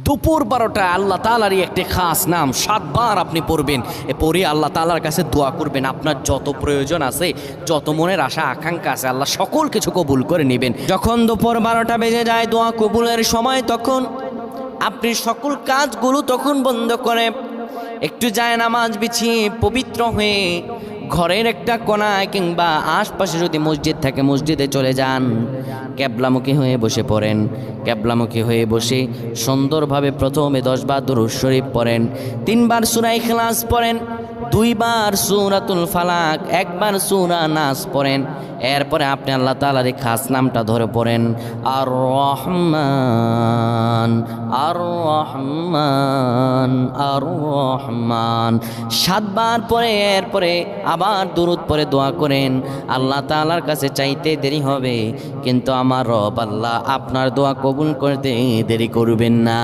দুপুর 12টায় আল্লাহ তাআলারই একটি খাস নাম 7 বার আপনি পড়বেন। পড়ে আল্লাহ তাআলার কাছে দোয়া করবেন। আপনার যত প্রয়োজন আছে, যত মনের আশা আকাঙ্ক্ষা আছে, আল্লাহ সকল কিছু কবুল করে নেবেন। যখন দুপুর 12টা বেজে যায়, দোয়া কবুলের সময়, তখন আপনি সকল কাজগুলো তখন বন্ধ করে একটু যায় নামাজ বিছিয়ে পবিত্র হয়ে ঘরের একটা কোনায় কিংবা আশপাশে যদি মসজিদ থাকে মসজিদে চলে যান। ক্যাবলামুখী হয়ে বসে পড়েন। ক্যাবলামুখী হয়ে বসে সুন্দরভাবে প্রথমে 10 বার দুরূদ শরীফ পড়েন, 3 বার সূরা ইখলাস পড়েন, 2 বার সূরাতুল ফালাক, 1 বার সূরা নাস পড়েন। এরপরে আপনি আল্লাহ তাআলার এই খাস নামটা ধরে পড়েন, আর রহমান আর রহমান আর রহমান 7 বার পরে এরপরে আবার দুরূদ পড়ে দোয়া করেন। আল্লাহ তাআলার কাছে চাইতে দেরি হবে, কিন্তু আমার রব আল্লাহ আপনার দোয়া কবুল করতে দেরি করবেন না।